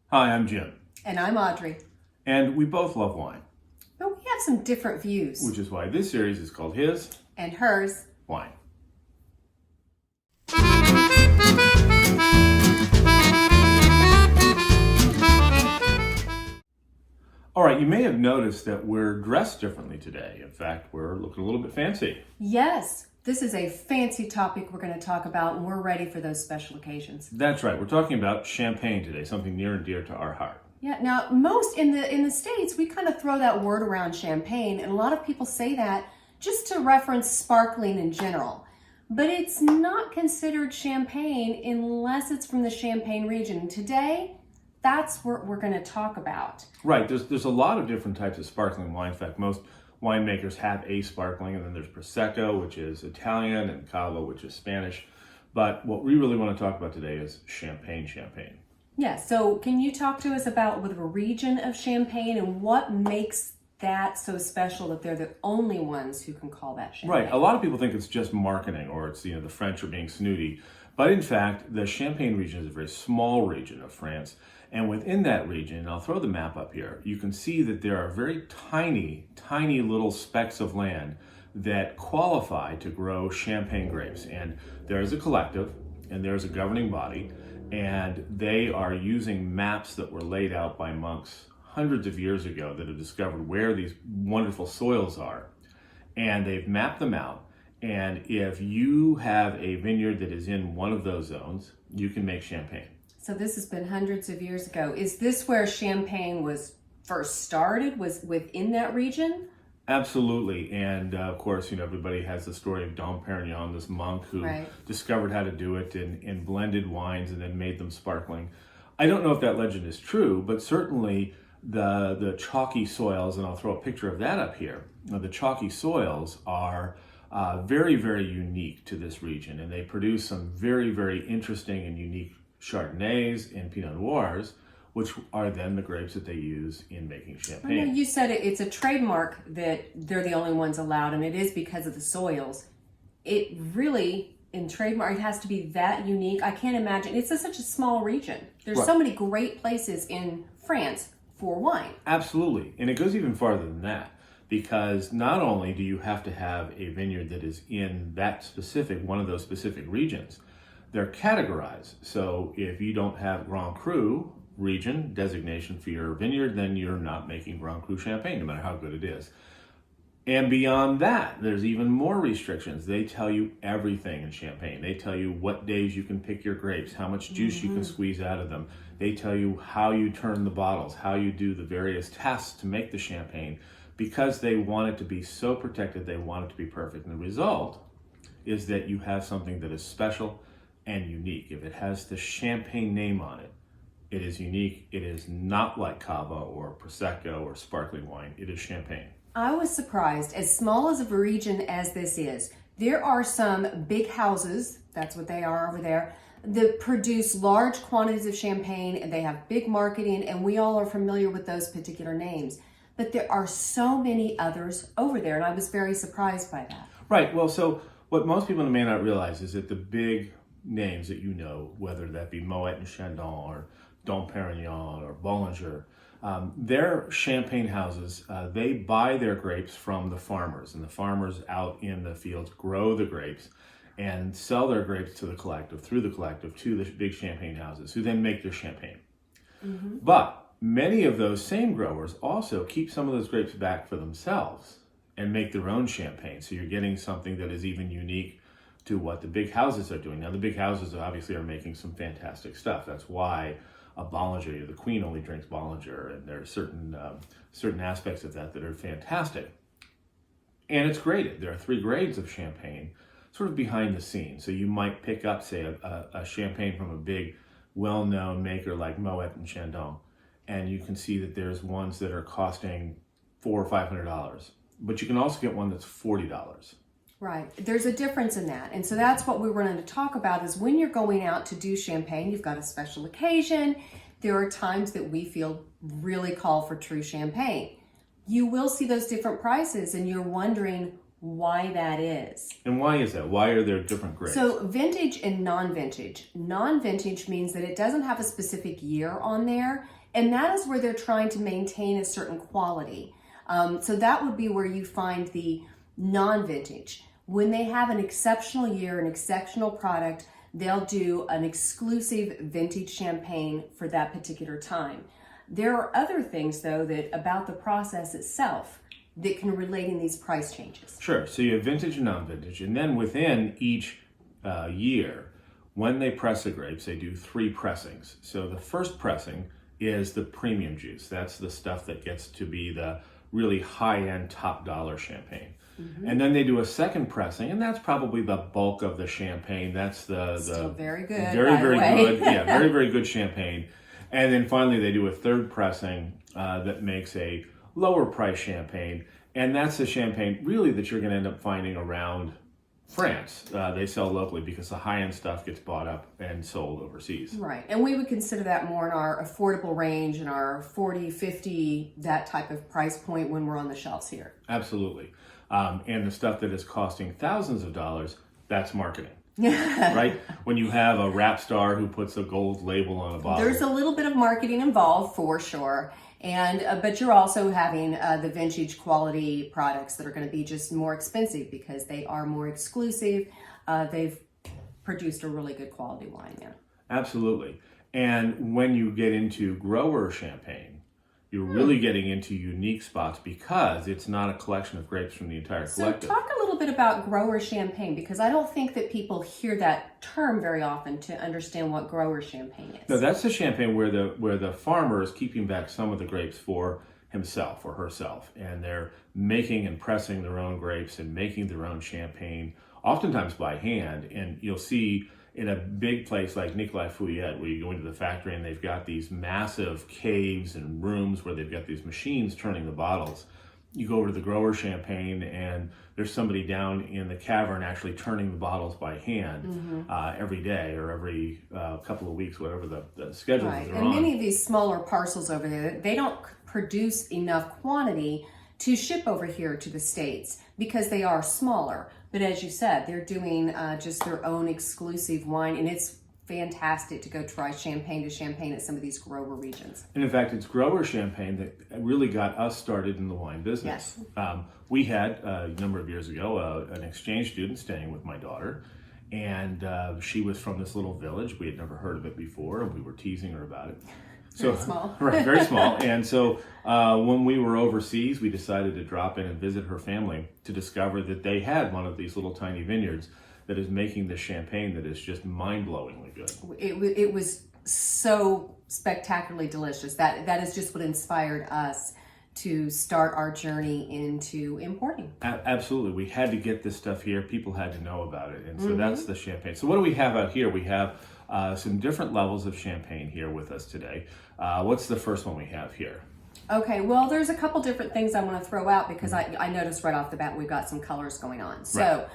Hi, I'm Jim, And I'm Audrey. and we both love wine, But we have some different views. which is why this series is called His And hers. Wine. All right, you may have noticed that we're dressed differently today. In fact, we're looking a little bit fancy. Yes, this is a fancy topic we're going to talk about, and we're ready for those special occasions. That's right, we're talking about champagne today, something near and dear to our heart. Yeah, now most in the States, we kind of throw that word around champagne, and a lot of people say that just to reference sparkling in general. But it's not considered champagne unless it's from the Champagne region. And today, that's what we're going to talk about. Right, there's a lot of different types of sparkling wine. In fact, most winemakers have a sparkling, and then there's Prosecco, which is Italian, and Cava, which is Spanish. But what we really want to talk about today is champagne. Yeah, so can you talk to us about the region of Champagne and what makes that so special that they're the only ones who can call that champagne? Right. A lot of people think it's just marketing, or it's, the French are being snooty. But in fact, the Champagne region is a very small region of France. And within that region, and I'll throw the map up here, you can see that there are very tiny little specks of land that qualify to grow champagne grapes. And there is a collective, and there's a governing body, and they are using maps that were laid out by monks hundreds of years ago that have discovered where these wonderful soils are. And they've mapped them out. And if you have a vineyard that is in one of those zones, you can make champagne. So this has been hundreds of years ago. Is this where Champagne was first started, was within that region? Absolutely. And of course, everybody has the story of Dom Perignon, this monk who discovered how to do it in blended wines and then made them sparkling. I don't know if that legend is true, but certainly the chalky soils, and I'll throw a picture of that up here. The chalky soils are very unique to this region, and they produce some very interesting and unique Chardonnays and Pinot Noirs, which are then the grapes that they use in making champagne. I know you said it's a trademark that they're the only ones allowed, and it is because of the soils. It really, in trademark, it has to be that unique. I can't imagine. It's such a small region. There's so many great places in France for wine. Absolutely. And it goes even farther than that, because not only do you have to have a vineyard that is in one of those specific regions, they're categorized. So if you don't have Grand Cru region designation for your vineyard, then you're not making Grand Cru champagne, no matter how good it is. And beyond that, there's even more restrictions. They tell you everything in champagne. They tell you what days you can pick your grapes, how much juice you can squeeze out of them. They tell you how you turn the bottles, how you do the various tests to make the champagne, because they want it to be so protected, they want it to be perfect. And the result is that you have something that is special and unique. If it has the champagne name on it, it is unique. It is not like Cava or Prosecco or sparkling wine. It is champagne. I was surprised. As small as a region as this is, there are some big houses, that's what they are over there, that produce large quantities of champagne, and they have big marketing, and we all are familiar with those particular names. But there are so many others over there, and I was very surprised by that. Right. Well, so what most people may not realize is that the big names that whether that be Moet and Chandon or Dom Perignon or Bollinger, they're champagne houses. They buy their grapes from the farmers, and the farmers out in the fields grow the grapes and sell their grapes through the collective to the big champagne houses, who then make their champagne. But many of those same growers also keep some of those grapes back for themselves and make their own champagne. So you're getting something that is even unique to what the big houses are doing. Now, the big houses obviously are making some fantastic stuff. That's why a Bollinger, the Queen only drinks Bollinger, and there are certain aspects of that are fantastic. And it's graded. There are 3 grades of champagne, sort of behind the scenes. So you might pick up, say, a champagne from a big, well-known maker like Moet and Chandon, and you can see that there's ones that are costing $400 or $500. But you can also get one that's $40. Right. There's a difference in that. And so that's what we were going to talk about, is when you're going out to do champagne, you've got a special occasion. There are times that we feel really call for true champagne. You will see those different prices, and you're wondering, why that is. And why is that? Why are there different grades? So vintage and non-vintage. Non-vintage means that it doesn't have a specific year on there, and that is where they're trying to maintain a certain quality. So that would be where you find the non-vintage. When they have an exceptional year, an exceptional product, they'll do an exclusive vintage champagne for that particular time. There are other things, though, that about the process itself that can relate in these price changes. Sure. So you have vintage and non-vintage, and then within each year, when they press the grapes, they do 3 pressings. So the first pressing is the premium juice. That's the stuff that gets to be the really high-end, top-dollar champagne. And then they do a second pressing, and that's probably the bulk of the champagne. That's the Still very good, very, by the very way. good, yeah, very, very good champagne. And then finally, they do a third pressing that makes a lower price champagne, and that's the champagne really that you're going to end up finding around France. They sell locally because the high-end stuff gets bought up and sold overseas. Right, and we would consider that more in our affordable range, in our 40, 50, that type of price point when we're on the shelves here. Absolutely. And the stuff that is costing thousands of dollars, that's marketing. Right? When you have a rap star who puts a gold label on a bottle. There's a little bit of marketing involved for sure, and but you're also having the vintage quality products that are going to be just more expensive because they are more exclusive. They've produced a really good quality wine there. Absolutely. And when you get into grower champagne, you're really getting into unique spots because it's not a collection of grapes from the entire collective. So talk a little bit about grower champagne, because I don't think that people hear that term very often to understand what grower champagne is. No, that's the champagne where the farmer is keeping back some of the grapes for himself or herself, and they're making and pressing their own grapes and making their own champagne, oftentimes by hand. And you'll see in a big place like Nicolas Fouillet, where you go into the factory and they've got these massive caves and rooms where they've got these machines turning the bottles. You go over to the grower champagne and there's somebody down in the cavern actually turning the bottles by hand every day or every couple of weeks, whatever the schedule Right, is and on. many of these smaller parcels over there, they don't produce enough quantity to ship over here to the States because they are smaller. But as you said, they're doing just their own exclusive wine, and it's fantastic to go try champagne to champagne at some of these grower regions. And in fact, it's grower champagne that really got us started in the wine business. Yes. We had, a number of years ago, an exchange student staying with my daughter, and she was from this little village. We had never heard of it before, and we were teasing her about it. Very small. Right, very small. And so when we were overseas, we decided to drop in and visit her family to discover that they had one of these little tiny vineyards that is making this champagne that is just mind-blowingly good. It was so spectacularly delicious. That is just what inspired us to start our journey into importing. Absolutely. We had to get this stuff here. People had to know about it. And so that's the champagne. So what do we have out here? We have some different levels of champagne here with us today. What's the first one we have here? Okay, well, there's a couple different things I want to throw out because I noticed right off the bat we've got some colors going on. So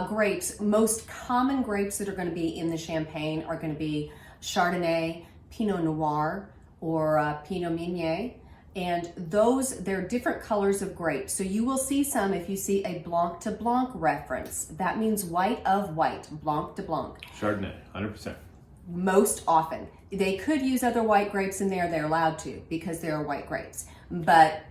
grapes, most common grapes that are going to be in the champagne are going to be Chardonnay, Pinot Noir, or Pinot Meunier. And they're different colors of grapes. So you will see some, if you see a Blanc de Blanc reference, that means white of white, Blanc de Blanc. Chardonnay, 100%. Most often. They could use other white grapes in there, they're allowed to because they are white grapes. But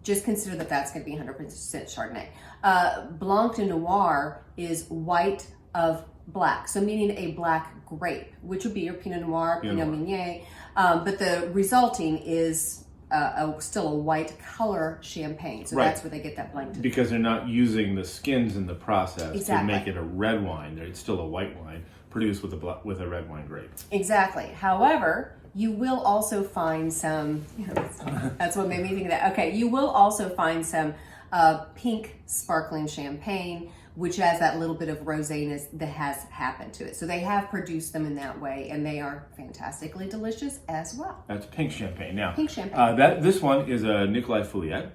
just consider that that's going to be 100% Chardonnay. Blanc de Noir is white of black, so meaning a black grape, which would be your Pinot Noir, Pinot Meunier. But the resulting is still a white color champagne. So that's where they get that Blanc. Because they're not using the skins in the process Exactly. to make it a red wine. It's still a white wine produced with a red wine grape. Exactly. However, you will also find some, that's what made me think of that. Okay, you will also find some pink sparkling champagne, which has that little bit of roséness that has happened to it. So they have produced them in that way, and they are fantastically delicious as well. That's pink champagne. Now, Pink champagne. This one is a Nicolas Fouillet,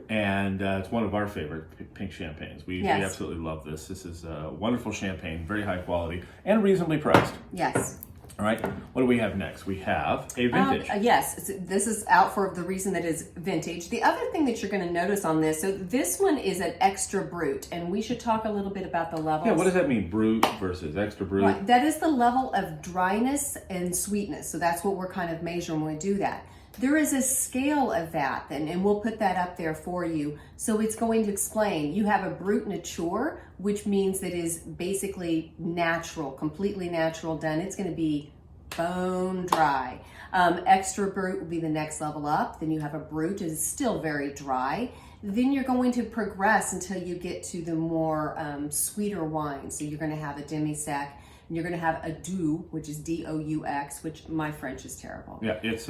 and it's one of our favorite pink champagnes. We absolutely love this. This is a wonderful champagne, very high quality, and reasonably priced. Yes. All right, what do we have next? We have a vintage. Yes, this is out for the reason that it's vintage. The other thing that you're going to notice on this, so this one is an extra brut, and we should talk a little bit about the levels. Yeah, what does that mean, brut versus extra brut? Right, that is the level of dryness and sweetness. So that's what we're kind of measuring when we do that. There is a scale of that, and we'll put that up there for you. So it's going to explain, you have a brut nature, which means that is basically natural, completely natural done. It's going to be bone dry. Extra brut will be the next level up. Then you have a brut, is still very dry. Then you're going to progress until you get to the more sweeter wines. So you're going to have a demi-sec, and you're going to have a doux, which is D-O-U-X, which my French is terrible. Yeah, it's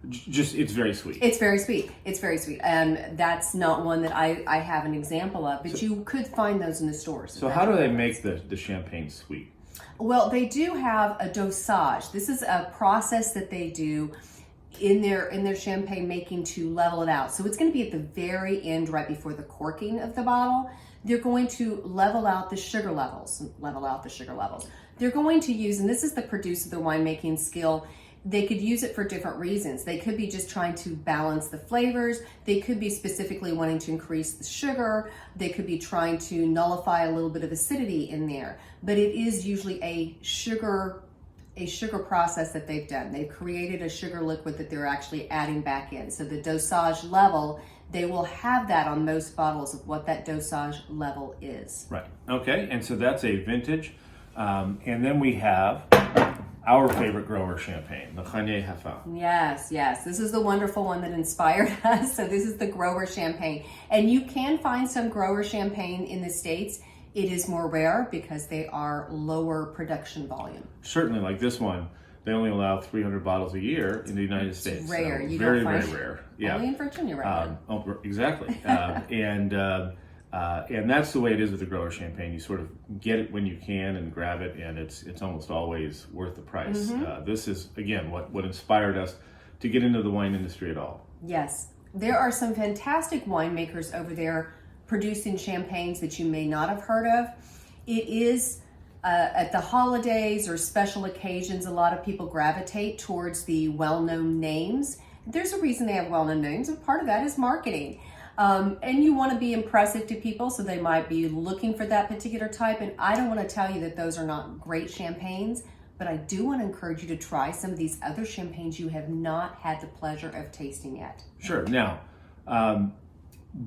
it's very sweet. It's very sweet. It's very sweet. And that's not one that I have an example of, but you could find those in the stores. So how do they make the champagne sweet? Well, they do have a dosage. This is a process that they do in their champagne making to level it out. So it's going to be at the very end, right before the corking of the bottle. They're going to level out the sugar levels. They're going to use, and this is the producer of the winemaking skill, they could use it for different reasons. They could be just trying to balance the flavors. They could be specifically wanting to increase the sugar. They could be trying to nullify a little bit of acidity in there. But it is usually a sugar process that they've done. They've created a sugar liquid that they're actually adding back in. So the dosage level, they will have that on most bottles of what that dosage level is. Right. Okay. And so that's a vintage. And then we have our favorite grower champagne, the Granier Hafin. Yes. This is the wonderful one that inspired us. So this is the grower champagne. And you can find some grower champagne in the States. It is more rare because they are lower production volume. Certainly, like this one, they only allow 300 bottles a year in the United States. Rare. So You very, don't find very rare. Yeah. Only in Virginia right now. Oh, exactly. And that's the way it is with the grower champagne. You sort of get it when you can and grab it, and it's almost always worth the price. This is, again, what inspired us to get into the wine industry at all. Yes. There are some fantastic winemakers over there producing champagnes that you may not have heard of. It is at the holidays or special occasions, a lot of people gravitate towards the well-known names. There's a reason they have well-known names, and part of that is marketing. And you want to be impressive to people, so they might be looking for that particular type. And I don't want to tell you that those are not great champagnes, but I do want to encourage you to try some of these other champagnes you have not had the pleasure of tasting yet. Sure. Now,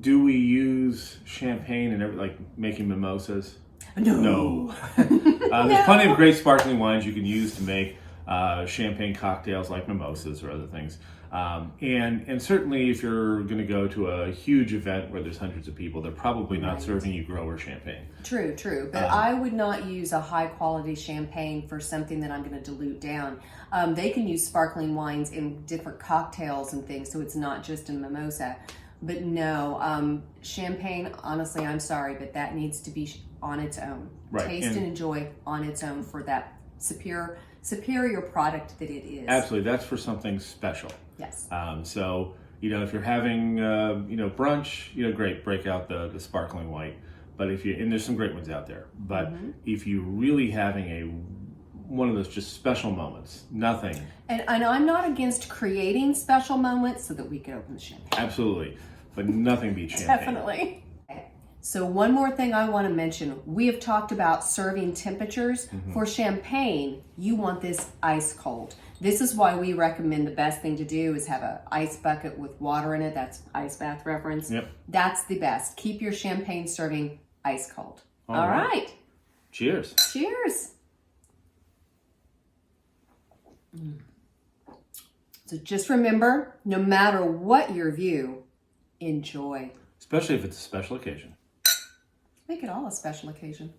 do we use champagne and like making mimosas? No. There's plenty of great sparkling wines you can use to make champagne cocktails like mimosas or other things. And certainly if you're going to go to a huge event where there's hundreds of people, they're probably not serving you grower champagne. True. But I would not use a high quality champagne for something that I'm going to dilute down. They can use sparkling wines in different cocktails and things, so it's not just a mimosa. But no, champagne, honestly, I'm sorry, but that needs to be on its own. Right. Taste and enjoy on its own for that superior product that it is. Absolutely. That's for something special. Yes. So, if you're having, brunch, great, break out the sparkling white. But and there's some great ones out there. But if you're really having one of those just special moments, nothing. And I'm not against creating special moments so that we can open the champagne. Absolutely. But nothing beats champagne. Definitely. So one more thing I want to mention. We have talked about serving temperatures. For champagne, you want this ice cold. This is why we recommend the best thing to do is have an ice bucket with water in it. That's ice bath reference. Yep. That's the best. Keep your champagne serving ice cold. All right. Cheers. Cheers. So just remember, no matter what your view, enjoy. Especially if it's a special occasion. Make it all a special occasion.